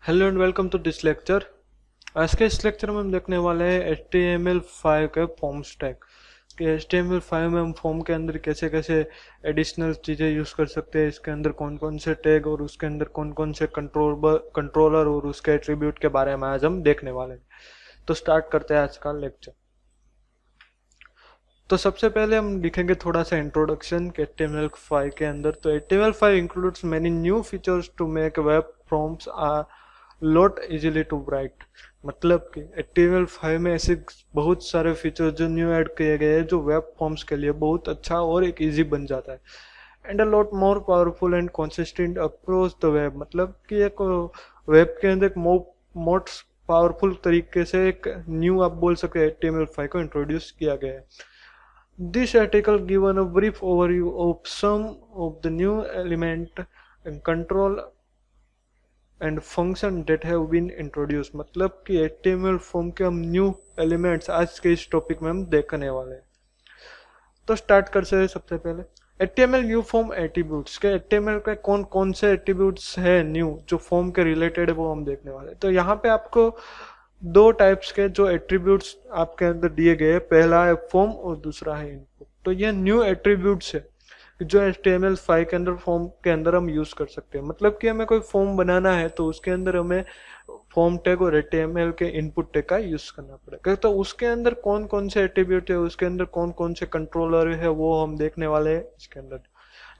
Hello and welcome to this lecture. आज के इस लेक्चर में हम देखने वाले हैं HTML5 के फॉर्म स्टैक कि HTML5 में हम फॉर्म के अंदर कैसे कैसे एडिशनल चीज़ें यूज़ कर सकते हैं, इसके अंदर कौन कौन से टैग और उसके अंदर कौन कौन से कंट्रोलर और उसके एट्रीब्यूट के बारे में आज हम देखने वाले हैं। तो स्टार्ट करते हैं आज का लेक्चर। तो सबसे पहले हम लिखेंगे थोड़ा सा इंट्रोडक्शन के HTML5 के अंदर। तो HTML5 includes many new features to make web forms load easily to write. मतलब कि HTML5 में ऐसे बहुत सारे फीचर्स जो न्यू ऐड किए गए हैं जो वेब फॉर्म्स के लिए बहुत अच्छा और एक इजी बन जाता है। And a lot more powerful and consistent across the web. मतलब कि एक वेब के अंदर एक मोस्ट पावरफुल तरीके से एक न्यू आप बोल सकते हैं HTML5 को इंट्रोड्यूस किया गया है। This article given a brief overview of some of the new element and control and function that have been introduced। मतलब कि HTML फॉर्म के हम न्यू एलिमेंट्स आज के इस टॉपिक में हम देखने वाले हैं। तो स्टार्ट करते हैं सबसे पहले HTML न्यू फॉर्म एट्रीब्यूट्स के। HTML के कौन कौन से एट्रीब्यूट्स है न्यू जो फॉर्म के रिलेटेड है वो हम देखने वाले हैं। तो यहाँ पे आपको दो टाइप्स के जो एट्रीब्यूट्स आपके अंदर दिए गए, पहला है फॉर्म और दूसरा है इनपुट। तो ये न्यू एट्रीब्यूट्स है जो HTML5 के अंदर फॉर्म के अंदर हम यूज कर सकते हैं। मतलब कि हमें कोई फॉर्म बनाना है तो उसके अंदर हमें फॉर्म टैग और HTML के इनपुट टैग का यूज करना पड़ेगा। तो उसके अंदर कौन कौन से एट्रीब्यूट है, उसके अंदर कौन कौन से कंट्रोलर है वो हम देखने वाले हैं इसके अंदर।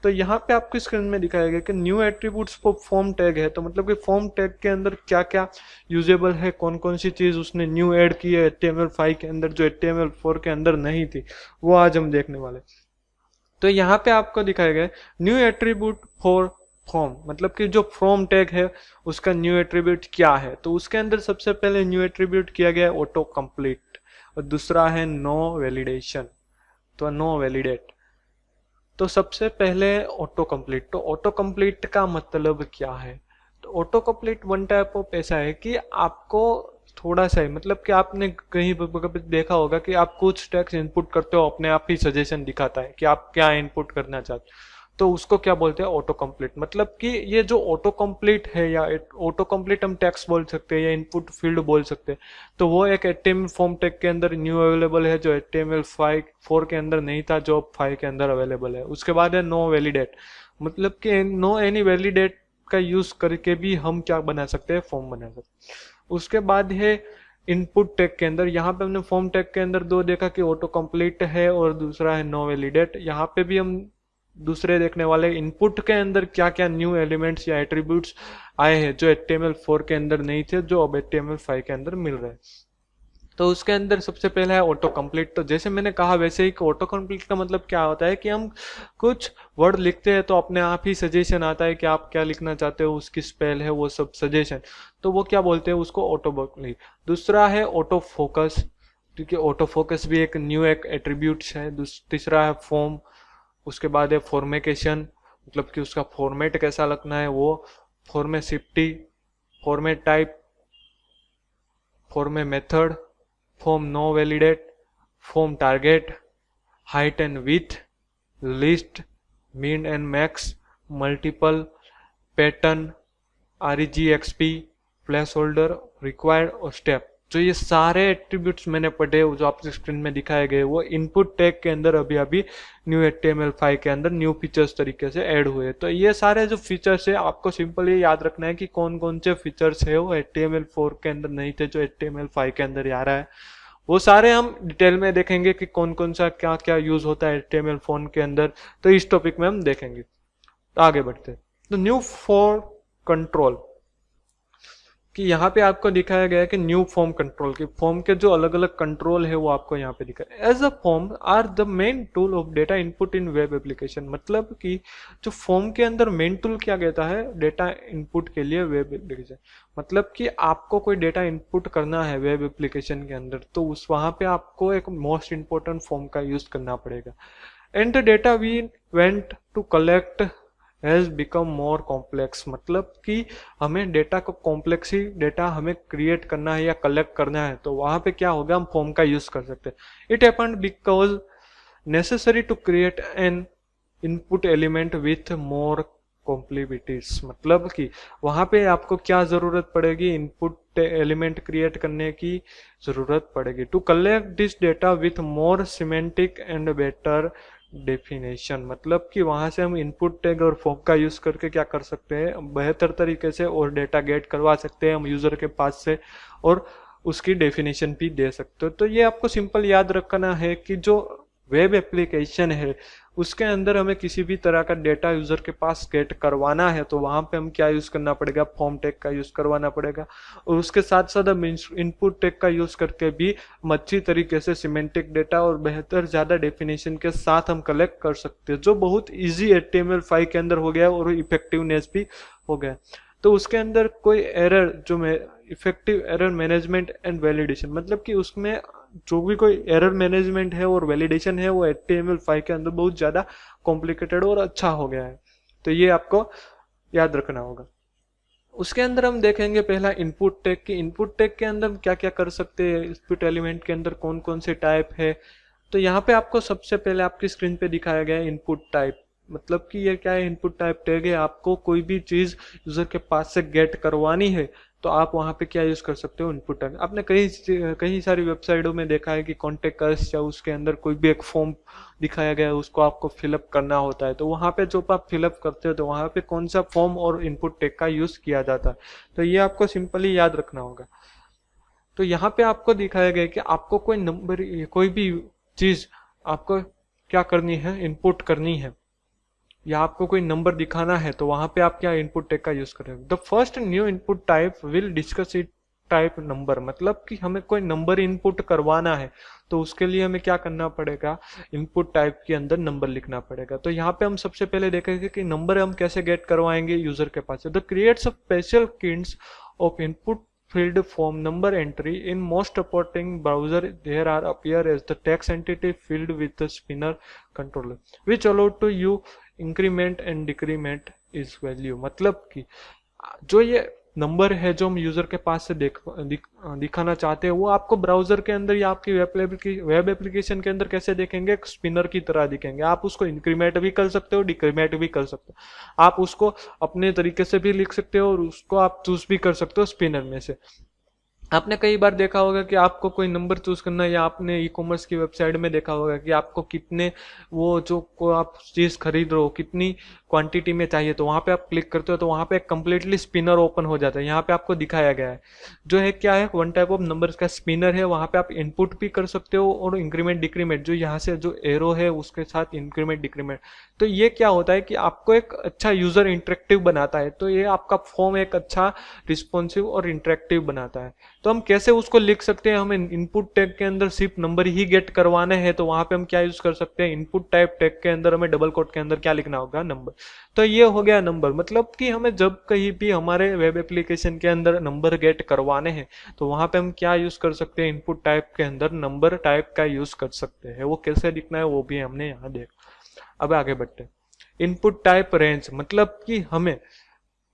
तो यहाँ पे आपको स्क्रीन में दिखाया गया कि new attributes for form tag है। तो मतलब कि फॉर्म टैग के अंदर क्या क्या यूजेबल है, कौन कौन सी चीज उसने न्यू ऐड की है HTML5 के अंदर जो HTML4 के अंदर नहीं थी, वो आज हम देखने वाले। तो यहाँ पे आपको दिखाया गया न्यू एट्रीब्यूट फॉर फॉर्म। मतलब कि जो फॉर्म टैग है उसका न्यू एट्रीब्यूट क्या है। तो उसके अंदर सबसे पहले न्यू एट्रीब्यूट किया गया ऑटो कंप्लीट और दूसरा है नो वैलिडेशन, तो नो वैलिडेट। तो सबसे पहले ऑटो कंप्लीट। तो ऑटो कंप्लीट का मतलब क्या है। तो auto complete one type of ऐसा है कि आपको थोड़ा सा ही, मतलब कि आपने कहीं कभी देखा होगा कि आप कुछ टेक्स्ट इनपुट करते हो, अपने आप ही सजेशन दिखाता है कि आप क्या इनपुट करना चाहते हो। तो उसको क्या बोलते हैं, ऑटो कंप्लीट। मतलब कि ये जो ऑटो कंप्लीट है या ऑटो कंप्लीट हम टेक्स्ट बोल सकते हैं या इनपुट फील्ड बोल सकते हैं। तो वो एक HTML फॉर्म टैग के अंदर न्यू अवेलेबल है जो HTML4 के अंदर नहीं था, जो 5 के अंदर अवेलेबल है। उसके बाद है नो वैलिडेट। मतलब कि नो एनी वैलिडेट का यूज करके भी हम क्या बना सकते हैं, फॉर्म बना सकते हैं। उसके बाद है इनपुट टैग के अंदर। यहाँ पे हमने फॉर्म टैग के अंदर दो देखा कि ऑटो कंप्लीट है और दूसरा है नो वैलिडेट। यहाँ पे भी हम दूसरे देखने वाले इनपुट के अंदर क्या क्या न्यू एलिमेंट्स या एट्रीब्यूट्स आए हैं जो HTML4 के अंदर नहीं थे, जो अब HTML5 के अंदर मिल रहे हैं। तो उसके अंदर सबसे पहला है ऑटो कंप्लीट। तो जैसे मैंने कहा वैसे ही ऑटो कंप्लीट का मतलब क्या होता है कि हम कुछ वर्ड लिखते हैं तो अपने आप ही सजेशन आता है कि आप क्या लिखना चाहते हो, उसकी स्पेल है वो सब सजेशन। तो वो क्या बोलते हैं, उसको ऑटो कंप्लीट। दूसरा है ऑटो फोकस, क्योंकि ऑटो फोकस भी एक न्यू एक एट्रीब्यूट है। तीसरा है फॉर्म। उसके बाद है फॉर्मेकेशन, मतलब कि उसका फॉर्मेट कैसा लगना है वो, formaction, format type, form method, form no validate, form target, height and width, list, min and max, multiple, pattern, REGXP, place, required और स्टेप। जो ये सारे एट्रीब्यूट्स मैंने पढ़े जो आपके स्क्रीन में दिखाए गए वो इनपुट टैग के अंदर अभी अभी न्यू HTML5 के अंदर न्यू फीचर्स तरीके से ऐड हुए। तो ये सारे जो फीचर्स है आपको सिंपल ये याद रखना है कि कौन कौन से फीचर्स है वो HTML4 के अंदर नहीं थे जो HTML5 के अंदर आ रहा है। वो सारे हम डिटेल में देखेंगे कि कौन कौन सा क्या क्या यूज होता है HTML4 के अंदर। तो इस टॉपिक में हम देखेंगे। तो आगे बढ़ते हैं। तो न्यू फॉर्म कंट्रोल कि यहाँ पे आपको दिखाया गया है कि न्यू फॉर्म कंट्रोल की फॉर्म के जो अलग अलग कंट्रोल है वो आपको यहाँ पे दिखा है। As a form are the main tool of data input in web application. मतलब कि जो फॉर्म के अंदर मेन टूल क्या कहता है डेटा इनपुट के लिए वेब एप्लीकेशन। मतलब कि आपको कोई डेटा इनपुट करना है वेब एप्लीकेशन के अंदर तो उस वहाँ पे आपको एक मोस्ट इंपॉर्टेंट फॉर्म का यूज करना पड़ेगा। And the data we went to collect has become more complex. मतलब कि हमें डेटा को कॉम्प्लेक्स ही डेटा हमें क्रिएट करना है या कलेक्ट करना है तो वहां पे क्या होगा, हम फॉर्म का यूज कर सकते हैं। It happened because necessary to create an input element with more compatibilities, मतलब कि वहां पे आपको क्या जरूरत पड़ेगी, इनपुट एलिमेंट क्रिएट करने की जरूरत पड़ेगी to collect this data with more semantic and better definition. मतलब कि वहां से हम इनपुट टैग और फॉर्म का यूज करके क्या कर सकते हैं, बेहतर तरीके से और डेटा गेट करवा सकते हैं हम यूजर के पास से, और उसकी डेफिनेशन भी दे सकते हो। तो ये आपको सिंपल याद रखना है कि जो वेब एप्लीकेशन है उसके अंदर हमें किसी भी तरह का डेटा यूजर के पास गेट करवाना है तो वहां पे हम क्या यूज करना पड़ेगा, फॉर्म टैग का यूज करवाना पड़ेगा, और उसके साथ साथ हम इनपुट टैग का यूज करके भी हम अच्छी तरीके से सिमेंटिक डेटा और बेहतर ज्यादा डेफिनेशन के साथ हम कलेक्ट कर सकते हैं, जो बहुत इजी HTML5 के अंदर हो गया और इफेक्टिवनेस भी हो गया। तो उसके अंदर कोई एरर जो effective error management and validation, मतलब कि उसमें जो भी कोई एरर मैनेजमेंट है और वैलिडेशन है वो HTML5 के अंदर बहुत ज्यादा कॉम्प्लिकेटेड और अच्छा हो गया है। तो ये आपको याद रखना होगा। उसके अंदर हम देखेंगे पहला इनपुट टैग की, इनपुट टैग के अंदर क्या क्या कर सकते हैं, इनपुट एलिमेंट के अंदर कौन कौन से टाइप है। तो यहाँ पे आपको सबसे पहले आपकी स्क्रीन पे दिखाया गया है इनपुट टाइप, मतलब कि ये क्या है, इनपुट टाइप टैग है। आपको कोई भी चीज यूजर के पास से गेट करवानी है तो आप वहां पे क्या यूज कर सकते हो, इनपुट टैग। आपने कई सारी वेबसाइटों में देखा है कि कॉन्टेक्ट अस या उसके अंदर कोई भी एक फॉर्म दिखाया गया है उसको आपको फिलअप करना होता है, तो वहां पे जो आप फिलअप करते हो तो वहां पे कौन सा फॉर्म और इनपुट टैग का यूज किया जाता है, तो ये आपको सिंपली याद रखना होगा। तो यहाँ पे आपको दिखाया गया कि आपको कोई नंबर, कोई भी चीज आपको क्या करनी है, इनपुट करनी है, या आपको कोई नंबर दिखाना है तो वहां पे आप क्या इनपुट टैग का यूज करेंगे। The first new input type will discuss it type number, मतलब कि हमें कोई नंबर इनपुट करवाना है तो उसके लिए हमें क्या करना पड़ेगा, इनपुट टाइप के अंदर नंबर लिखना पड़ेगा। तो यहाँ पे हम सबसे पहले देखेंगे कि नंबर हम कैसे गेट करवाएंगे यूजर के पास से। The creates special kinds of input field form number entry in most supporting browser there are appear as the text entity field with the spinner controller which allow to you increment and decrement is value, मतलब कि जो ये number है जो हम user के पास से दिखाना चाहते हैं वो आपको ब्राउजर के अंदर या आपकी वेब एप्लीकेशन के अंदर कैसे देखेंगे, एक स्पिनर की तरह दिखेंगे। आप उसको इंक्रीमेंट भी कर सकते हो, डिक्रीमेंट भी कर सकते हो, आप उसको अपने तरीके से भी लिख सकते हो और उसको आप चूज भी कर सकते हो स्पिनर में से। आपने कई बार देखा होगा कि आपको कोई नंबर चूज करना है, या आपने ई कॉमर्स की वेबसाइट में देखा होगा कि आपको कितने वो जो को आप चीज खरीद रहे हो कितनी क्वांटिटी में चाहिए, तो वहां पे आप क्लिक करते हो तो वहां पे कंप्लीटली स्पिनर ओपन हो जाता है। यहाँ पे आपको दिखाया गया है जो है क्या है, वन टाइप ऑफ नंबर का स्पिनर है। वहां पे आप इनपुट भी कर सकते हो और इंक्रीमेंट डिक्रीमेंट, जो यहाँ से जो एरो है उसके साथ इंक्रीमेंट डिक्रीमेंट। तो ये क्या होता है कि आपको एक अच्छा यूजर इंटरेक्टिव बनाता है, तो ये आपका फॉर्म एक अच्छा रिस्पॉन्सिव और इंटरेक्टिव बनाता है। तो हम कैसे उसको लिख सकते हैं, हमें इनपुट टैग के अंदर सिर्फ नंबर ही गेट करवाने हैं तो वहां पे हम क्या यूज कर सकते हैं, इनपुट टाइप टैग के अंदर हमें डबल कोट के अंदर क्या लिखना होगा, नंबर। तो ये हो गया नंबर, मतलब कि हमें जब कहीं भी हमारे वेब एप्लीकेशन के अंदर नंबर गेट करवाने हैं तो वहां पे हम क्या यूज कर सकते हैं, इनपुट टाइप के अंदर नंबर टाइप का यूज कर सकते हैं। वो कैसे लिखना है वो भी हमने यहाँ देखा। अब आगे बढ़ते हैं। इनपुट टाइप रेंज, मतलब कि हमें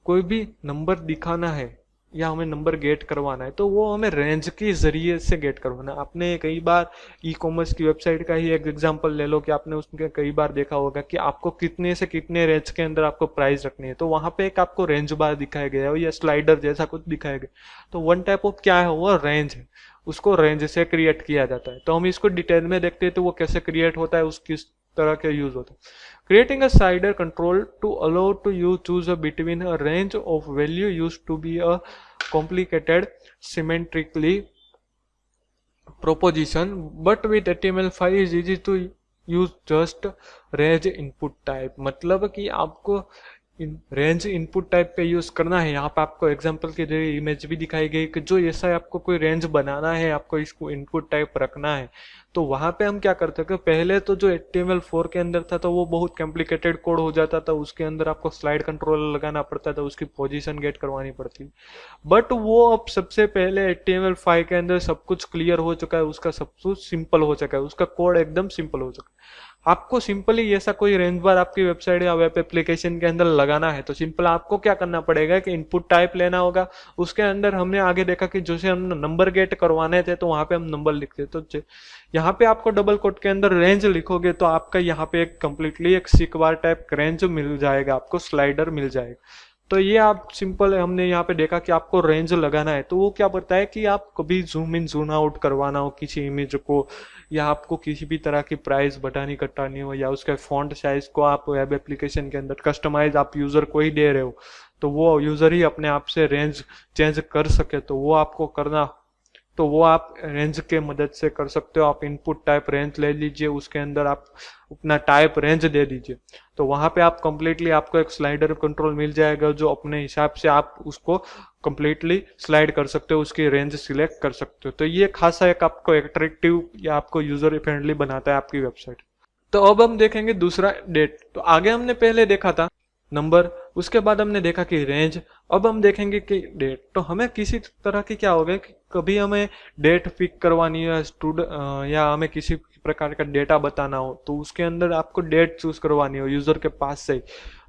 कोई भी नंबर दिखाना है या हमें नंबर गेट करवाना है तो वो हमें रेंज के जरिए से गेट करवाना है। आपने कई बार ई कॉमर्स की वेबसाइट का ही एक एग्जांपल ले लो कि आपने उसमें कई बार देखा होगा कि आपको कितने से कितने रेंज के अंदर आपको प्राइस रखनी है, तो वहां पे एक आपको रेंज बार दिखाया गया है या स्लाइडर जैसा कुछ दिखाया गया। तो वन टाइप ऑफ क्या है, वो रेंज है, उसको रेंज से क्रिएट किया जाता है। तो हम इसको डिटेल में देखते हैं तो वो कैसे क्रिएट होता है, उसकी तरह के यूज होता है। Creating a slider control to allow to you choose between a range of value used to be a complicated symmetrically proposition, but with HTML5 is easy to use just range input type, मतलब कि आपको range input type पे use करना है। यहाँ पे आपको example के जरिए इमेज भी दिखाई गई कि जो ऐसा आपको कोई रेंज बनाना है, आपको इसको इनपुट टाइप रखना है, तो वहां पे हम क्या करते हैं, पहले तो जो HTML4 के अंदर था तो वो बहुत कॉम्प्लिकेटेड कोड हो जाता था, उसके अंदर आपको स्लाइड कंट्रोलर लगाना पड़ता था, उसकी पोजीशन गेट करवानी पड़ती। बट वो अब सबसे पहले HTML5 के अंदर सब कुछ क्लियर हो चुका है, उसका सब कुछ सिंपल हो चुका है, उसका कोड एकदम सिंपल हो चुका है। आपको सिंपली ऐसा कोई रेंज बार आपकी वेबसाइट या वेब एप्लीकेशन के अंदर लगाना है तो सिंपल आपको क्या करना पड़ेगा कि इनपुट टाइप लेना होगा। उसके अंदर हमने आगे देखा कि जैसे हम नंबर गेट करवाने थे तो वहां पे हम नंबर लिखते, तो यहाँ पे आपको डबल कोट के अंदर रेंज लिखोगे तो आपका यहाँ पे एक कंप्लीटली एक सिक्वायर टाइप रेंज मिल जाएगा, आपको स्लाइडर मिल जाएगा। तो ये आप सिंपल हमने यहाँ पे देखा कि आपको रेंज लगाना है, तो वो क्या बताता है कि आप कभी जूम इन जूम आउट करवाना हो किसी इमेज को, या आपको किसी भी तरह की प्राइस बढ़ानी घटानी हो, या उसके फॉन्ट साइज को आप वेब एप्लीकेशन के अंदर कस्टमाइज आप यूजर को ही दे रहे हो तो वो यूजर ही अपने आप से रेंज चेंज कर सके, तो वो आपको करना, तो वो आप रेंज के मदद से कर सकते हो। आप इनपुट टाइप रेंज ले लीजिए, उसके अंदर आप अपना टाइप रेंज दे दीजिए, तो वहां पे आप कंप्लीटली आपको एक स्लाइडर कंट्रोल मिल जाएगा जो अपने हिसाब से आप उसको कंप्लीटली स्लाइड कर सकते हो, उसकी रेंज सिलेक्ट कर सकते हो। तो ये खासा एक आपको अट्रैक्टिव या आपको यूजर फ्रेंडली बनाता है आपकी वेबसाइट। तो अब हम देखेंगे दूसरा डेट। तो आगे हमने पहले देखा था नंबर, उसके बाद हमने देखा कि रेंज, अब हम देखेंगे कि डेट। तो हमें किसी तरह की क्या होगा कि कभी हमें डेट पिक करवानी है या हमें किसी प्रकार का डेटा बताना हो तो उसके अंदर आपको डेट चूज करवानी हो यूजर के पास से ही,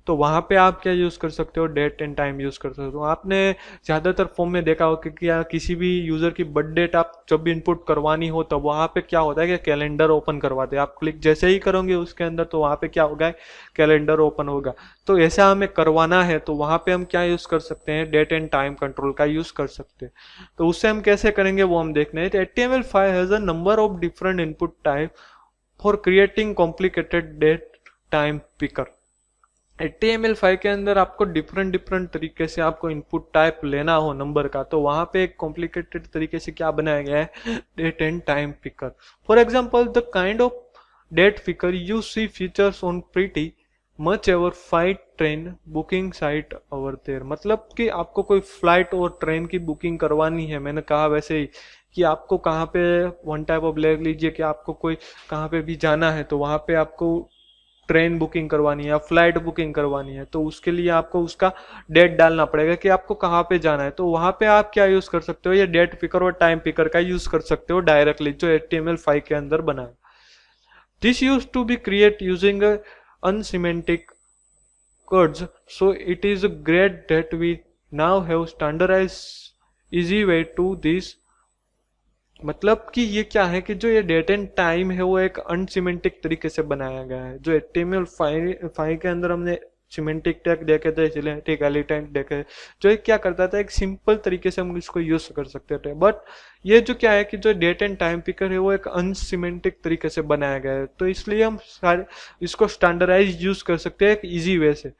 तो वहां पे आप क्या यूज कर सकते हो, डेट एंड टाइम यूज कर सकते हो। आपने ज्यादातर फॉर्म में देखा हो कि क्या किसी भी यूजर की बर्थ डेट आप जब भी इनपुट करवानी हो तो वहां पे क्या होता है कि कैलेंडर ओपन करवाते हैं, आप क्लिक जैसे ही करोगे उसके अंदर तो वहां पे क्या होगा, कैलेंडर ओपन होगा। तो ऐसा हमें करवाना है तो वहां पे हम क्या यूज कर सकते हैं, डेट एंड टाइम कंट्रोल का यूज कर सकते हैं। तो उससे हम कैसे करेंगे वो हम देखने हैं। HTML5 has a number of different input type for creating complicated date time picker. HTML5 के अंदर आपको डिफरेंट तरीके से आपको इनपुट टाइप लेना हो नंबर का, तो वहां पे एक कॉम्प्लिकेटेड तरीके से क्या बनाया गया है, date and time picker. For example the kind of date picker you see features on pretty much ever flight train booking site over there. मतलब कि आपको कोई फ्लाइट और ट्रेन की बुकिंग करवानी है, मैंने कहा वैसे ही कि आपको कहाँ पे वन टाइप ऑफ ले लीजिए कि आपको कोई कहाँ पे भी जाना है तो वहां पे आपको ट्रेन बुकिंग करवानी है या फ्लाइट बुकिंग करवानी है, तो उसके लिए आपको उसका डेट डालना पड़ेगा कि आपको कहाँ पे जाना है। तो वहां पे आप क्या यूज कर सकते हो, ये डेट पिकर और टाइम पिकर का यूज कर सकते हो डायरेक्टली जो HTML5 के अंदर बना है। This use to be create using unsemantic codes, so it is great that we now have standardized easy way to this। मतलब कि ये क्या है कि जो ये डेट एंड टाइम है वो एक अनसिमेंटिक तरीके से बनाया गया है। जो HTML5 के अंदर हमने सिमेंटिक टैग देखे थे, सिमेंटिक एलिमेंट देखे, जो एक क्या करता था, एक सिंपल तरीके से हम इसको यूज कर सकते थे। बट ये जो क्या है कि जो डेट एंड टाइम पिकर है वो एक अनसिमेंटिक तरीके से बनाया गया है, तो इसलिए हम सारे इसको स्टैंडर्डाइज यूज कर सकते हैं एक इजी वे से।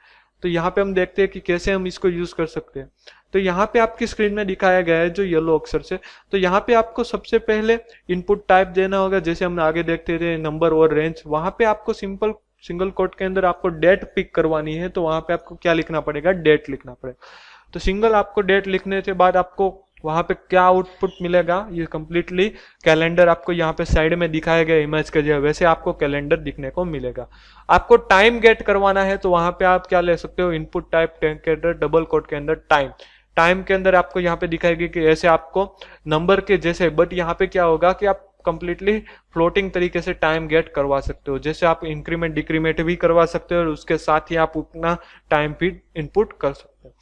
तो यहाँ पे हम देखते हैं कि कैसे हम इसको यूज कर सकते हैं। तो यहाँ पे आपकी स्क्रीन में दिखाया गया है जो येलो अक्षर से। तो यहाँ पे आपको सबसे पहले इनपुट टाइप देना होगा, जैसे हम आगे देखते थे नंबर और रेंज। वहां पे आपको सिंगल कोट के अंदर आपको डेट पिक करवानी है, तो वहां पे आपको क्या लिखना पड़ेगा, डेट लिखना पड़ेगा। तो सिंगल आपको डेट लिखने के बाद आपको वहां पे क्या आउटपुट मिलेगा, ये कंप्लीटली कैलेंडर आपको यहाँ पे साइड में दिखाया गया इमेज के जगह वैसे आपको कैलेंडर दिखने को मिलेगा। आपको टाइम गेट करवाना है तो वहां पे आप क्या ले सकते हो, इनपुट टाइप के अंदर डबल कोट के अंदर टाइम के अंदर आपको यहाँ पे दिखाएगी कि ऐसे आपको नंबर के जैसे, बट यहाँ पे क्या होगा कि आप कंप्लीटली फ्लोटिंग तरीके से टाइम गेट करवा सकते हो, जैसे आप इंक्रीमेंट डिक्रीमेंट भी करवा सकते हो और उसके साथ ही आप उतना टाइम भी इनपुट कर सकते हो।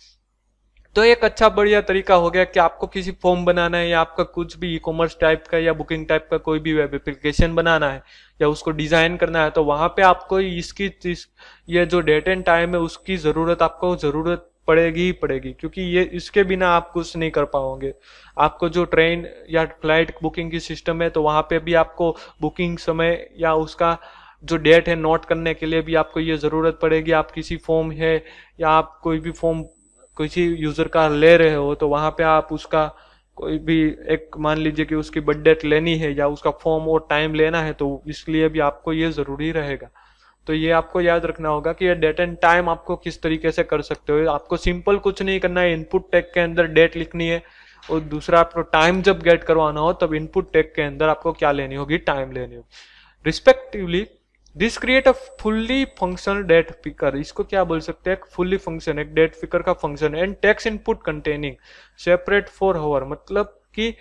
तो एक अच्छा बढ़िया तरीका हो गया कि आपको किसी फॉर्म बनाना है या आपका कुछ भी ई कॉमर्स टाइप का या बुकिंग टाइप का कोई भी वेब एप्लीकेशन बनाना है या उसको डिजाइन करना है, तो वहां पे आपको इसकी ये जो डेट एंड टाइम है उसकी जरूरत पड़ेगी ही पड़ेगी, क्योंकि ये इसके बिना आप कुछ नहीं कर पाओगे। आपको जो ट्रेन या फ्लाइट बुकिंग की सिस्टम है तो वहां पे भी आपको बुकिंग समय या उसका जो डेट है नोट करने के लिए भी आपको ये जरूरत पड़ेगी। आप किसी फॉर्म है या आप कोई भी फॉर्म किसी यूजर का ले रहे हो तो वहां पे आप उसका कोई भी एक मान लीजिए कि उसकी बर्थ डेट लेनी है या उसका फॉर्म और टाइम लेना है, तो इसलिए भी आपको ये जरूरी रहेगा। तो ये आपको याद रखना होगा कि ये डेट एंड टाइम आपको किस तरीके से कर सकते हो। आपको सिंपल कुछ नहीं करना है, इनपुट टैग के अंदर डेट लिखनी है और दूसरा आपको टाइम जब गेट करवाना हो तब इनपुट टैग के अंदर आपको क्या लेनी होगी, टाइम लेनी होगी respectively. This create a fully functional date picker. इसको क्या बोल सकते हैं, फुल्ली फंक्शन, एक डेट पिकर का function and text input containing separate for hour. मतलब कि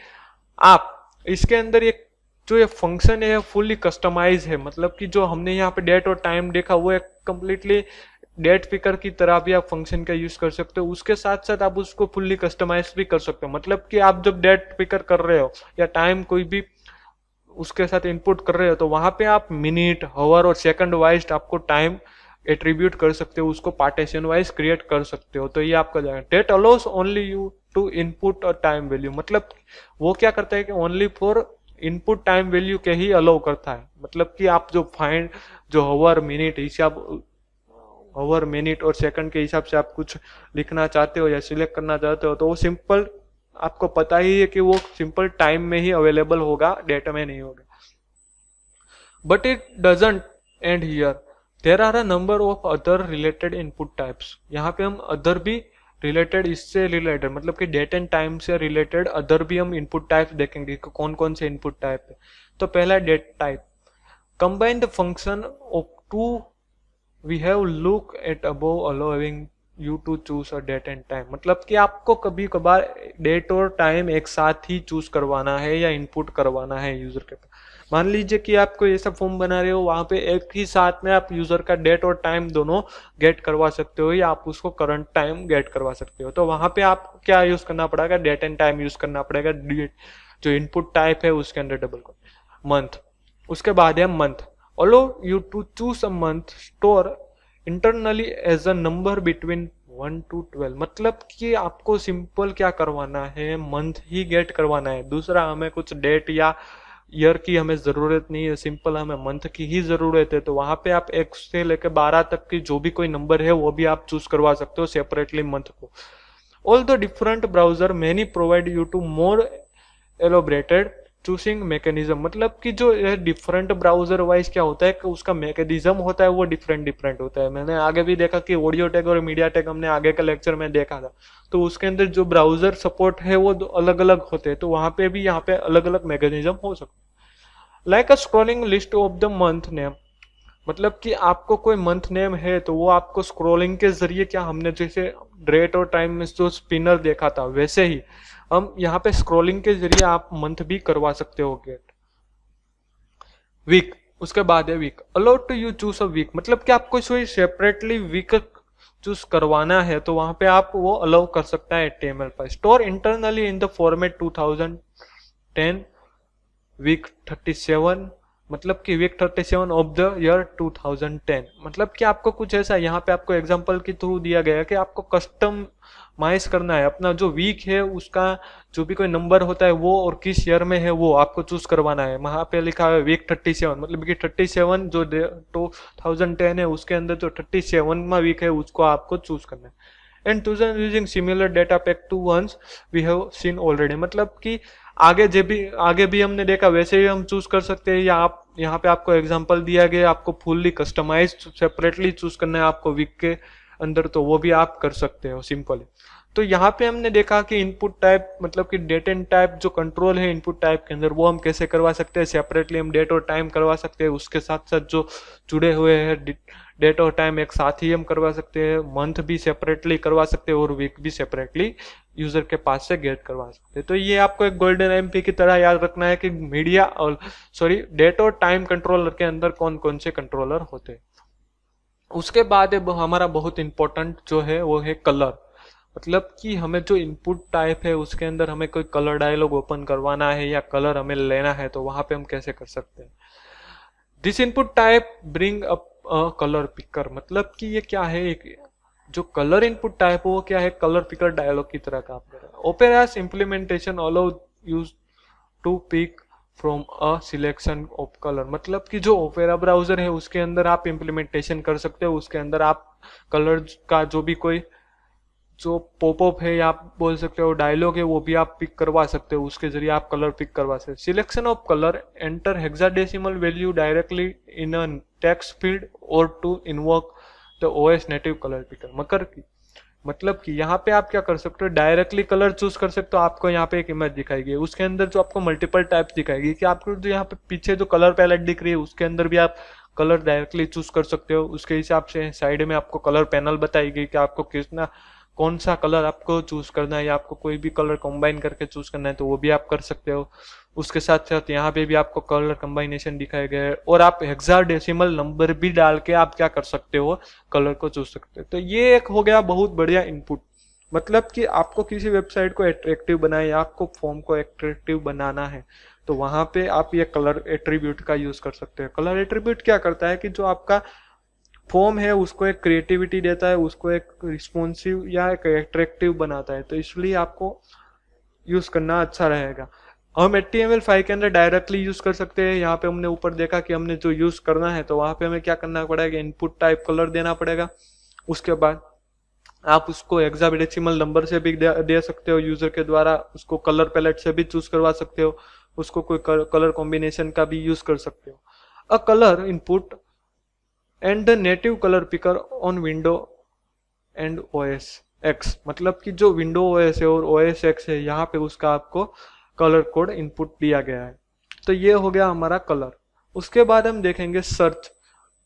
आप इसके अंदर एक जो ये फंक्शन है फुल्ली कस्टमाइज है, मतलब कि जो हमने यहाँ पे डेट और टाइम देखा वो एक कम्प्लीटली डेट पिकर की तरह भी आप फंक्शन का यूज कर सकते हो। उसके साथ साथ आप उसको फुल्ली कस्टमाइज भी कर सकते हो, मतलब कि आप जब डेट पिकर कर रहे हो या टाइम कोई भी उसके साथ इनपुट कर रहे हो तो वहां पे आप मिनट, हावर और सेकंड वाइज आपको टाइम एट्रीब्यूट कर सकते हो, उसको पार्टीशन वाइज क्रिएट कर सकते हो। तो ये आपका जाएगा date allows only you to input a time value, मतलब वो क्या करता है कि only for input time value के ही अलाउ करता है। मतलब कि आप जो फाइंड जो हावर मिनट हिसाब, हावर मिनट और सेकंड के हिसाब से आप कुछ लिखना चाहते हो या सिलेक्ट करना चाहते हो तो वो सिंपल, आपको पता ही है कि वो सिंपल टाइम में ही अवेलेबल होगा, डेटा में नहीं होगा। But it doesn't end here, there are a number of other related input types. यहाँ पे हम अदर भी रिलेटेड, इससे रिलेटेड मतलब कि डेट एंड टाइम से रिलेटेड अदर भी हम इनपुट टाइप्स देखेंगे कि कौन कौन से इनपुट टाइप है। तो पहला date type, combine the function of two we have look at above allowing you to choose a date and time, मतलब कि आपको कभी कभार डेट और टाइम एक साथ ही चूज करवाना है या इनपुट करवाना है यूजर के पास। मान लीजिए कि आपको ये सब फॉर्म बना रहे हो, वहां पे एक ही साथ में आप यूजर का डेट और टाइम दोनों गेट करवा सकते हो या आप उसको करंट टाइम गेट करवा सकते हो। तो वहां पे आपको क्या यूज करना पड़ेगा, डेट एंड टाइम यूज करना पड़ेगा। जो इनपुट टाइप है उसके अंदर डबल मंथ, उसके बाद है month, allow you to choose a month store internally as a number between 1 to 12, मतलब कि आपको सिंपल क्या करवाना है, मंथ ही गेट करवाना है। दूसरा हमें कुछ डेट या ईयर की हमें जरूरत नहीं है, सिंपल हमें मंथ की ही जरूरत है। तो वहां पे आप 1 से लेकर 12 तक की जो भी कोई नंबर है वो भी आप चूज करवा सकते हो सेपरेटली मंथ को। All the different browser many provide you to more elaborated choosing mechanism, मतलब कि जो डिफरेंट ब्राउजर वाइज क्या होता है कि उसका मैकेनिज्म होता है वो डिफरेंट डिफरेंट होता है। मैंने आगे भी देखा कि ऑडियो टैग और मीडिया टैग हमने आगे का लेक्चर में देखा था, तो उसके अंदर जो ब्राउजर सपोर्ट है वो अलग अलग होते हैं। तो वहां पे भी यहाँ पे अलग अलग मैकेनिज्म हो सकते हैं। Like a scrolling list of the month name, मतलब कि आपको कोई मंथ नेम है तो वो आपको स्क्रॉलिंग के जरिए, क्या हमने जैसे डेट और टाइम में जो स्पिनर देखा था वैसे ही हम यहाँ पे स्क्रॉलिंग के जरिए आप मंथ भी करवा सकते हो गेट। वीक, उसके बाद है week, allow to you choose a week, मतलब कि आपको कोई सेपरेटली वीक चूज करवाना है तो वहां पे आप वो अलाउ कर सकता है HTML पर। Store internally in the format 2010 week 37, मतलब कि वीक 37 ऑफ द ईयर 2010, मतलब कि आपको कुछ ऐसा यहाँ पे आपको एग्जांपल के थ्रू दिया गया है कि आपको कस्टमाइज करना है अपना जो वीक है उसका जो भी कोई नंबर होता है वो और किस ईयर में है वो आपको चूज करवाना है। वहां पे लिखा है वीक 37, मतलब कि 37 जो 2010 है उसके अंदर जो 37वां वीक है उसको आपको चूज करना है। And chosen using similar data pack to ones we have seen already, मतलब कि आगे भी हमने देखा वैसे ही हम चूज कर सकते हैं, या आप यहाँ पे आपको एग्जांपल दिया गया आपको फुल्ली कस्टमाइज सेपरेटली चूज करना है आपको वीक के अंदर तो वो भी आप कर सकते हो सिंपली। तो यहाँ पे हमने देखा कि इनपुट टाइप मतलब कि डेट एंड टाइप जो कंट्रोल है इनपुट टाइप के अंदर वो हम कैसे करवा सकते हैं, सेपरेटली हम डेट और टाइम करवा सकते हैं, उसके साथ साथ जो जुड़े हुए हैं डेट और टाइम एक साथ ही हम करवा सकते हैं, मंथ भी सेपरेटली करवा सकते हैं और वीक भी सेपरेटली यूजर के पास से गेट करवा सकते हैं। तो ये आपको एक गोल्डन एमपी की तरह याद रखना है कि मीडिया और डेट और टाइम कंट्रोलर के अंदर कौन कौन से कंट्रोलर होते हैं। उसके बाद हमारा बहुत इंपॉर्टेंट जो है वो है कलर, मतलब कि हमें जो इनपुट टाइप है उसके अंदर हमें कोई कलर डायलॉग ओपन करवाना है या कलर हमें लेना है तो वहां पे हम कैसे कर सकते हैं। This input type bring up colour picker, मतलब कि ये क्या है, एक जो कलर इनपुट टाइप वो क्या है, कलर पिकर डायलॉग की तरह काम कर रहा है। Opera's implementation allow use to pick from a selection of colour, मतलब कि जो ओपेरा ब्राउजर है उसके अंदर आप इंप्लीमेंटेशन कर सकते हो, उसके अंदर आप कलर का जो भी कोई जो पॉपअप है या आप बोल सकते हो डायलॉग है वो भी आप पिक करवा सकते हो, उसके जरिए आप कलर पिक करवा सकते हो। Selection of colour enter hexadecimal value directly in a text field और to invoke the OS native colour picker, मकर की मतलब कि यहाँ पे आप क्या कर सकते हो, डायरेक्टली कलर चूज कर सकते हो। आपको यहाँ पे एक इमेज दिखाएगी, उसके अंदर जो आपको मल्टीपल टाइप्स दिखाएगी कि आपको जो यहाँ पे पीछे जो कलर पैलेट दिख रही है उसके अंदर भी आप कलर डायरेक्टली चूज कर सकते हो। उसके हिसाब से साइड में आपको कलर पैनल बताएगी कि आपको कितना कौन सा कलर आपको चूज करना है या आपको कोई भी कलर कंबाइन करके चूज करना है तो वो भी आप कर सकते हो। उसके साथ साथ यहाँ पे भी आपको कलर कंबाइनेशन दिखाया गया है और आप हेक्साडेसिमल नंबर भी डाल के आप क्या कर सकते हो, कलर को चूज सकते हो। तो ये एक हो गया बहुत बढ़िया इनपुट। मतलब कि आपको किसी वेबसाइट को एट्रैक्टिव बनाए या आपको फॉर्म को एट्रैक्टिव बनाना है तो वहां पे आप ये कलर एट्रीब्यूट का यूज कर सकते हैं। कलर एट्रीब्यूट क्या करता है कि जो आपका फॉर्म है उसको एक क्रिएटिविटी देता है, उसको एक रिस्पॉन्सिव या एक एट्रैक्टिव बनाता है, तो इसलिए आपको यूज करना अच्छा रहेगा। हम HTML5 के अंदर डायरेक्टली यूज कर सकते हैं। यहाँ पे हमने ऊपर देखा कि हमने जो यूज करना है तो वहां पे हमें क्या करना पड़ेगा, इनपुट टाइप कलर देना पड़ेगा। उसके बाद आप उसको हेक्साडेसिमल नंबर से भी दे सकते हो यूजर के द्वारा, उसको कलर पैलेट से भी चूज करवा सकते हो, उसको कोई कलर कॉम्बिनेशन का भी यूज कर सकते हो। A colour input and the native colour picker on window and OS X, मतलब कि जो विंडो OS है और OS X है यहाँ पे उसका आपको कलर कोड इनपुट दिया गया है। तो ये हो गया हमारा कलर। उसके बाद हम देखेंगे सर्च,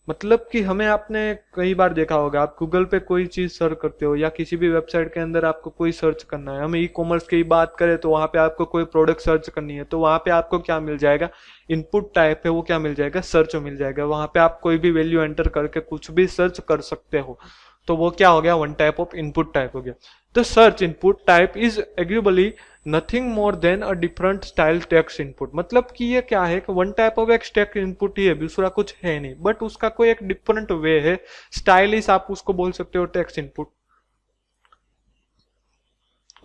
मतलब कि हमें आपने कई बार देखा होगा आप गूगल पे कोई चीज सर्च करते हो या किसी भी वेबसाइट के अंदर आपको कोई सर्च करना है, हमें ई-कॉमर्स की बात करें तो वहां पे आपको कोई प्रोडक्ट सर्च करनी है तो वहां पे आपको क्या मिल जाएगा, इनपुट टाइप है वो क्या मिल जाएगा, सर्च मिल जाएगा। वहां पे आप कोई भी वैल्यू एंटर करके कुछ भी सर्च कर सकते हो, तो वो क्या हो गया, one type of input type हो गया। तो search input type is arguably nothing more than a different style text input, मतलब कि ये क्या है कि वन टाइप ऑफ एक टेक्स्ट इनपुट ही है, दूसरा कुछ है नहीं, बट उसका कोई एक डिफरेंट वे है, स्टाइलिश आप उसको बोल सकते हो text input.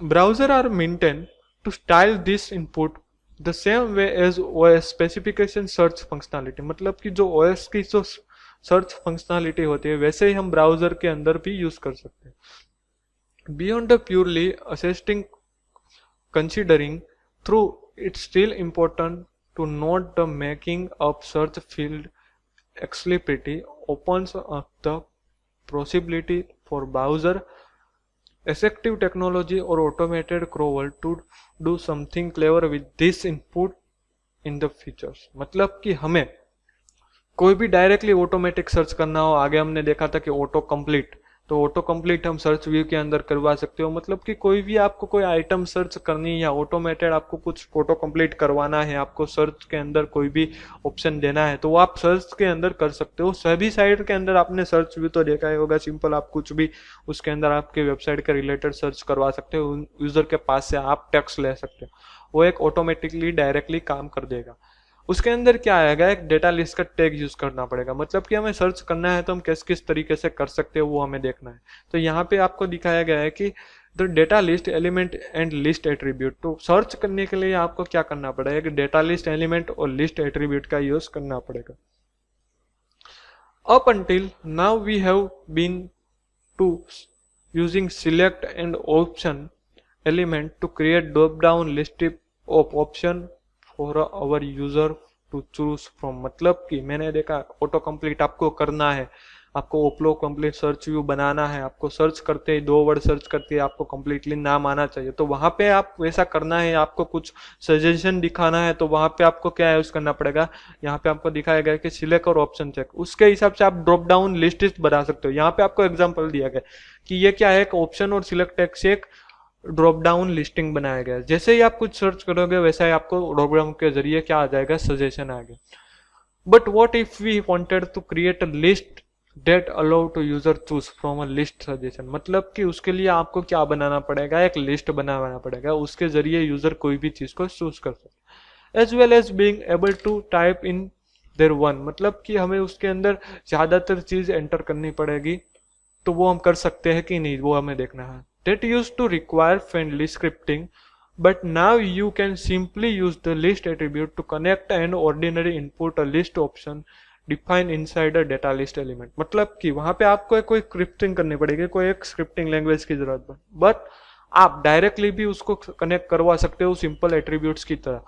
Browser are maintain to style this input the same way as OS specification search functionality, मतलब कि जो OS की जो सर्च फंक्शनैलिटी होती है वैसे ही हम ब्राउजर के अंदर भी यूज कर सकते हैं। Beyond the purely assisting considering through it's still important to note the making of search field explicitly opens up the possibility for browser effective technology or automated crawler to do something clever with this input in the features, मतलब कि हमें कोई भी directly automatic search करना हो, आगे हमने देखा था कि ऑटो कंप्लीट, तो ऑटो कंप्लीट हम सर्च व्यू के अंदर करवा सकते हो। मतलब कि कोई भी आपको कोई आइटम सर्च करनी है या ऑटोमेटेड आपको कुछ ऑटो कंप्लीट करवाना है, आपको सर्च के अंदर कोई भी ऑप्शन देना है तो वो आप सर्च के अंदर कर सकते हो। सभी साइट के अंदर आपने सर्च व्यू तो देखा ही होगा, सिंपल आप कुछ भी उसके अंदर आपके वेबसाइट के रिलेटेड सर्च करवा सकते हो, यूजर के पास से आप टेक्स्ट ले सकते हो, वो एक ऑटोमेटिकली डायरेक्टली काम कर देगा। उसके अंदर क्या आएगा, एक डेटा लिस्ट का टैग यूज करना पड़ेगा, मतलब कि हमें सर्च करना है तो हम किस किस तरीके से कर सकते हो वो हमें देखना है। तो यहाँ पे आपको दिखाया गया है कि the data list element and list attribute, तो सर्च करने के लिए आपको क्या करना पड़ेगा कि डेटा लिस्ट एलिमेंट और लिस्ट एट्रीब्यूट का यूज करना पड़ेगा। Up until now we have been to using select and option element to create drop down list of option for our user to choose from, मतलब कि मैंने देखा auto complete आपको करना है, आपको ओप्लो कंप्लीट सर्च व्यू बनाना है, आपको सर्च करते ही 2 वर्ड सर्च करते ही आपको कंप्लीटली नाम आना चाहिए, तो वहां पे आप वैसा करना है, आपको कुछ सजेशन दिखाना है तो वहां पे आपको क्या यूज करना पड़ेगा, यहाँ पे आपको दिखाया गया कि सिलेक्ट और ऑप्शन चेक, उसके हिसाब से आप ड्रॉप डाउन लिस्ट बना सकते हो। यहाँ पे आपको एग्जाम्पल दिया गया कि ये क्या है, ऑप्शन और सिलेक्ट टेक से एक ड्रॉप डाउन लिस्टिंग बनाया गया है। जैसे ही आप कुछ सर्च करोगे वैसा ही आपको ड्रॉप डाउन के जरिए क्या आ जाएगा, सजेशन आ गया। But what if we wanted to create a list that allow to user choose from a list suggestion, मतलब कि उसके लिए आपको क्या बनाना पड़ेगा, एक लिस्ट बनाना पड़ेगा, उसके जरिए यूजर कोई भी चीज को चूज कर सकते, as well as being able to type in their one, मतलब कि हमें उसके अंदर ज्यादातर चीज एंटर करनी पड़ेगी, तो वो हम कर सकते हैं कि नहीं वो हमें देखना है। That used to require friendly scripting, but now you can simply use the list attribute to connect an ordinary input a list option defined inside a data list element, मतलब कि वहां पे आपको कोई स्क्रिप्टिंग करनी पड़ेगी, कोई एक स्क्रिप्टिंग लैंग्वेज की जरूरत है, बट आप डायरेक्टली भी उसको कनेक्ट करवा सकते हो सिंपल एट्रीब्यूट्स की तरह।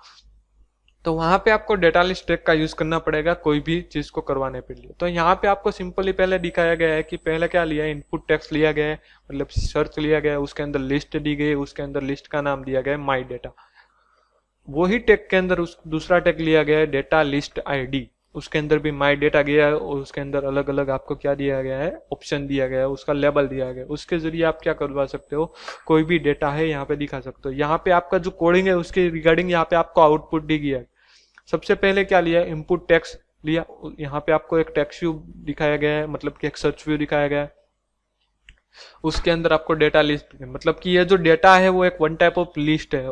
तो वहां पे आपको डेटा लिस्ट टैग का यूज करना पड़ेगा कोई भी चीज को करवाने के लिए। तो यहाँ पे आपको सिंपली पहले दिखाया गया है कि पहले क्या लिया है, इनपुट टेक्स्ट लिया गया है, मतलब सर्च लिया गया है, उसके अंदर लिस्ट दी गई, उसके अंदर लिस्ट का नाम दिया गया है माई डेटा। वही टैग के अंदर उस दूसरा टैग लिया गया है डेटा लिस्ट ID, उसके अंदर भी माई डेटा गया है और उसके अंदर अलग अलग आपको क्या दिया गया है, ऑप्शन दिया गया है, उसका लेबल दिया गया है, उसके जरिए आप क्या करवा सकते हो, कोई भी डेटा है यहाँ पे दिखा सकते हो। यहाँ पे आपका जो कोडिंग है उसके रिगार्डिंग यहाँ पे आपको आउटपुट दी गया है। सबसे पहले क्या लिया, इनपुट टेक्स्ट लिया, यहाँ पे आपको एक टेक्स्ट व्यू दिखाया गया है, मतलब कि एक सर्च व्यू दिखाया गया है। उसके अंदर आपको डेटा लिस्ट, मतलब कि ये जो डेटा है वो एक वन टाइप ऑफ लिस्ट है,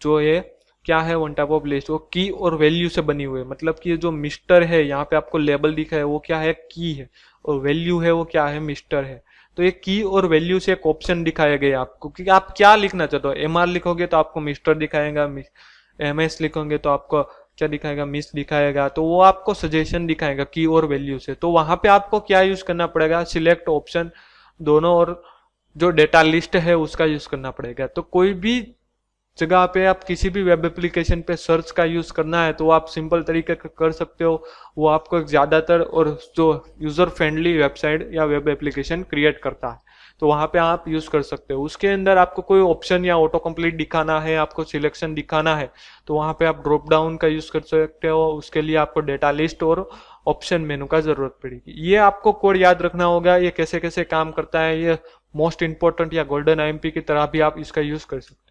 जो ये क्या है, वन टाइप ऑफ लिस्ट, वो की और वैल्यू से बनी हुई है। मतलब कि ये जो मिस्टर है यहाँ पे आपको लेबल दिखा है वो क्या है, की है, और वैल्यू है वो क्या है, मिस्टर है। तो ये की और वैल्यू से एक ऑप्शन दिखाया गया आपको कि आप क्या लिखना चाहते हो। एमआर लिखोगे तो आपको मिस्टर दिखाएगा, एमएस लिखोगे तो आपको क्या दिखाएगा, मिस दिखाएगा। तो वो आपको सजेशन दिखाएगा की और वैल्यू से। तो वहां पे आपको क्या यूज करना पड़ेगा, सिलेक्ट ऑप्शन दोनों, और जो डेटा लिस्ट है उसका यूज करना पड़ेगा। तो कोई भी जगह पे आप किसी भी वेब एप्लीकेशन पे सर्च का यूज करना है तो आप सिंपल तरीके का कर सकते हो। वो आपको एक ज्यादातर और जो यूजर फ्रेंडली वेबसाइट या वेब एप्लीकेशन क्रिएट करता है, तो वहां पे आप यूज कर सकते हो। उसके अंदर आपको कोई ऑप्शन या ऑटो कंप्लीट दिखाना है, आपको सिलेक्शन दिखाना है, तो वहां पे आप ड्रॉप डाउन का यूज कर सकते हो। उसके लिए आपको डेटा लिस्ट और ऑप्शन मेनू का जरूरत पड़ेगी। ये आपको कोड याद रखना होगा, ये कैसे कैसे काम करता है, ये मोस्ट इंपॉर्टेंट या गोल्डन आईएमपी की तरह भी आप इसका यूज कर सकते हो।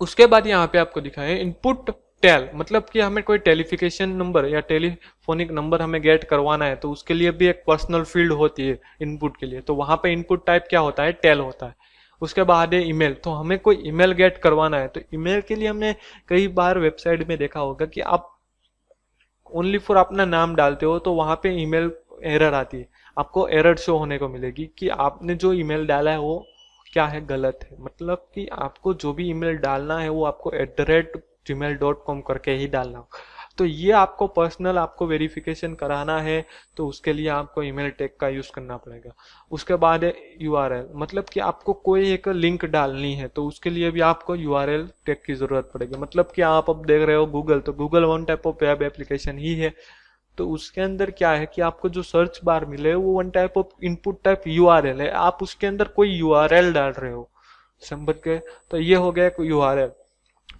उसके बाद यहाँ पे आपको दिखाएं इनपुट टेल, मतलब कि हमें कोई टेलीफिकेशन नंबर या टेलीफोनिक नंबर हमें गेट करवाना है, तो उसके लिए भी एक पर्सनल फील्ड होती है इनपुट के लिए। तो वहां पे इनपुट टाइप क्या होता है, टेल होता है। उसके बाद है ईमेल, तो हमें कोई ईमेल गेट करवाना है, तो ईमेल के लिए हमने कई बार वेबसाइट में देखा होगा कि आप ओनली फॉर अपना नाम डालते हो तो वहां पे ईमेल एरर आती है, आपको एरर शो होने को मिलेगी कि आपने जो ईमेल डाला है वो क्या है, गलत है। मतलब कि आपको जो भी ईमेल डालना है वो आपको @gmail.com करके ही डालना हो। तो ये आपको पर्सनल आपको वेरिफिकेशन कराना है, तो उसके लिए आपको ईमेल टैग का यूज करना पड़ेगा। उसके बाद है यूआरएल, मतलब कि आपको कोई एक लिंक डालनी है तो उसके लिए भी आपको यूआरएल टैग की जरूरत पड़ेगी। मतलब कि आप अब देख रहे हो गूगल, तो Google one type of web application ही है, तो उसके अंदर क्या है कि आपको जो सर्च बार मिले वो one type of input type URL है, आप उसके अंदर कोई यूआरएल डाल रहे हो, समझ गए। तो ये हो गया यूआरएल।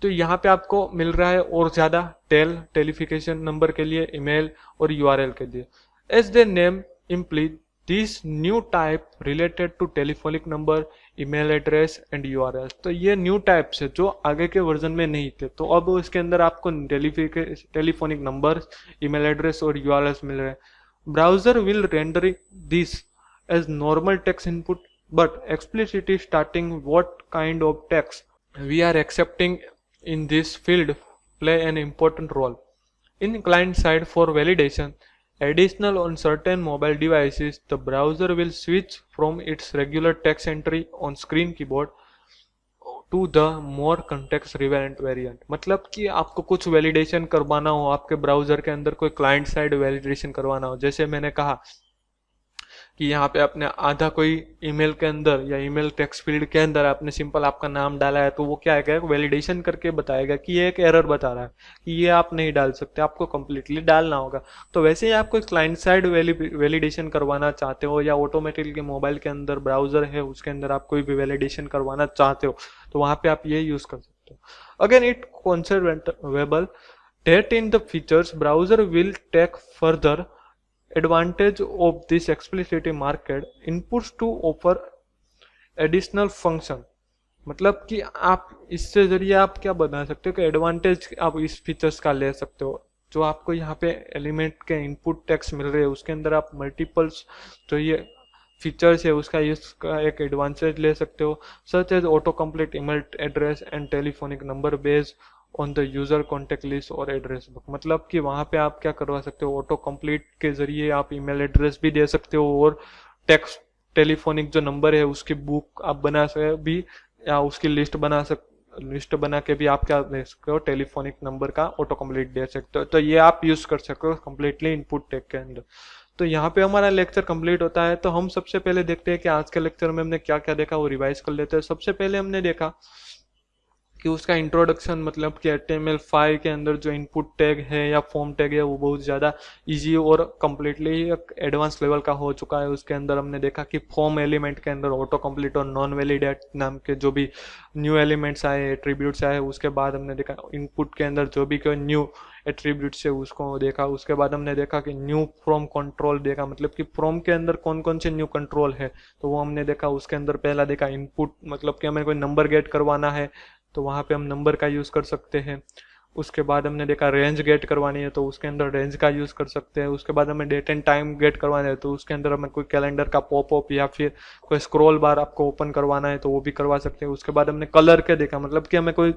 तो यहाँ पे आपको मिल रहा है और ज्यादा टेलीफिकेशन नंबर के लिए, ईमेल और यूआरएल के लिए। As the name imply this new type related to telephonic number, email address and URL. तो ये न्यू टाइप्स है जो आगे के वर्जन में नहीं थे, तो अब इसके अंदर आपको टेलीफोनिक नंबर, ईमेल एड्रेस और यूआरएल मिल रहे हैं। Browser will render this as normal text input but explicitly starting what kind of text we are accepting in this field play an important role. In client side for validation, additional on certain mobile devices, the browser will switch from its regular text entry on screen keyboard to the more context relevant variant। मतलब कि आपको कुछ validation करवाना हो, आपके browser के अंदर कोई क्लाइंट साइड वैलिडेशन करवाना हो, जैसे मैंने कहा कि यहाँ पे आपने आधा कोई ईमेल के अंदर या ईमेल टेक्स्ट फील्ड के अंदर आपने सिंपल आपका नाम डाला है, तो वो क्या है, वैलिडेशन करके बताएगा कि ये एक एरर बता रहा है कि ये आप नहीं डाल सकते, आपको कंप्लीटली डालना होगा। तो वैसे ही आप कोई क्लाइंट साइड वैलिडेशन करवाना चाहते हो या ऑटोमेटिकली मोबाइल के अंदर ब्राउजर है उसके अंदर आप कोई भी वैलिडेशन करवाना चाहते हो, तो वहां पे आप ये यूज कर सकते हो। Again it conservable that in the features browser will take further advantage of this explicitly marked inputs to offer additional function। मतलब कि आप इससे जरिए आप क्या बना सकते हो कि एडवांटेज आप इस फीचर्स का ले सकते हो। जो आपको यहाँ पे एलिमेंट के इनपुट टेक्स्ट मिल रहे हैं उसके अंदर आप मल्टीपल्स जो ये फीचर्स है उसका इसका एक एडवांटेज ले सकते हो, such as auto complete email address and telephonic number based on the user contact list और एड्रेस बुक। मतलब कि वहां पे आप क्या करवा सकते हो, ऑटो कंप्लीट के जरिए आप ईमेल एड्रेस भी दे सकते हो और टेक्स्ट टेलीफोनिक जो नंबर है उसकी बुक आप बना सकते भी, या उसकी लिस्ट बना के भी आप क्या दे सकते हो, टेलीफोनिक नंबर का ऑटो कंप्लीट दे सकते हो। तो ये आप यूज कर सकते हो कंप्लीटली इनपुट टेक के अंदर। तो यहाँ पे हमारा लेक्चर कंप्लीट होता है। तो हम सबसे पहले देखते हैं कि आज के लेक्चर में हमने क्या क्या देखा, वो रिवाइज कर लेते हैं। सबसे पहले हमने देखा कि उसका इंट्रोडक्शन, मतलब कि HTML5 के अंदर जो इनपुट टैग है या फॉर्म टैग है वो बहुत ज़्यादा इजी और कम्प्लीटली एक एडवांस लेवल का हो चुका है। उसके अंदर हमने देखा कि फॉर्म एलिमेंट के अंदर ऑटो कंप्लीट और नॉन वैलिडेट नाम के जो भी न्यू एलिमेंट्स आए, एट्रीब्यूट्स आए, उसके बाद हमने देखा इनपुट के अंदर जो भी कोई न्यू एट्रीब्यूट्स है उसको देखा। उसके बाद हमने देखा कि न्यू फ्रॉम कंट्रोल देखा, मतलब कि फ्रॉम के अंदर कौन कौन से न्यू कंट्रोल है तो वो हमने देखा। उसके अंदर पहला देखा इनपुट, मतलब कि हमें कोई नंबर गेट करवाना है तो वहाँ पे हम नंबर का यूज़ कर सकते हैं। उसके बाद हमने देखा रेंज गेट करवानी है तो उसके अंदर रेंज का यूज़ कर सकते हैं। उसके बाद हमें डेट एंड टाइम गेट करवाना है तो उसके अंदर हमें कोई कैलेंडर का पॉपअप या फिर कोई स्क्रॉल बार आपको ओपन करवाना है तो वो भी करवा सकते हैं। उसके बाद हमने कलर के देखा, मतलब कि हमें कोई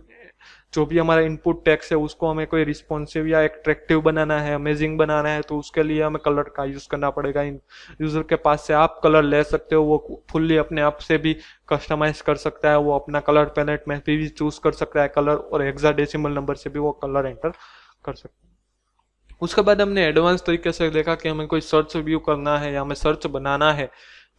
जो भी हमारा इनपुट टेक्स्ट है उसको हमें कोई रिस्पॉन्सिव या एट्रैक्टिव बनाना है, अमेजिंग बनाना है तो उसके लिए हमें कलर का यूज़ करना पड़ेगा। यूज़र के पास से आप कलर ले सकते हो, वो फुल्ली अपने आप से भी कस्टमाइज कर सकता है, वो अपना कलर पैलेट में भी चूज कर सकता है कलर, और हेक्साडेसिमल नंबर से भी वो कलर एंटर कर सकता है। उसके बाद हमने एडवांस तरीके से देखा कि हमें कोई सर्च व्यू करना है या हमें सर्च बनाना है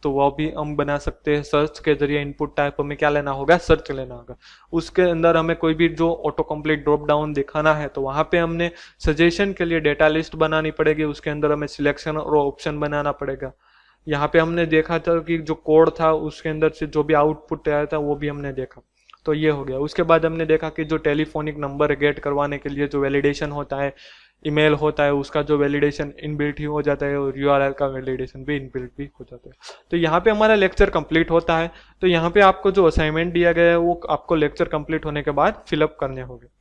तो वो भी हम बना सकते हैं। सर्च के जरिए इनपुट टाइप हमें क्या लेना होगा, सर्च लेना होगा। उसके अंदर हमें कोई भी जो ऑटो कंप्लीट ड्रॉप डाउन दिखाना है तो वहाँ पे हमने सजेशन के लिए डेटा लिस्ट बनानी पड़ेगी, उसके अंदर हमें सिलेक्शन और ऑप्शन बनाना पड़ेगा। यहाँ पे हमने देखा था कि जो कोड था उसके अंदर से जो भी आउटपुट आया था वो भी हमने देखा, तो ये हो गया। उसके बाद हमने देखा कि जो टेलीफोनिक नंबर गेट करवाने के लिए जो वैलिडेशन होता है, ईमेल होता है, उसका जो वैलिडेशन इनबिल्ट ही हो जाता है और यूआरएल का वैलिडेशन भी इनबिल्ट भी हो जाता है। तो यहाँ पे हमारा लेक्चर कंप्लीट होता है। तो यहाँ पे आपको जो असाइनमेंट दिया गया है वो आपको लेक्चर कंप्लीट होने के बाद फिलअप करने होंगे।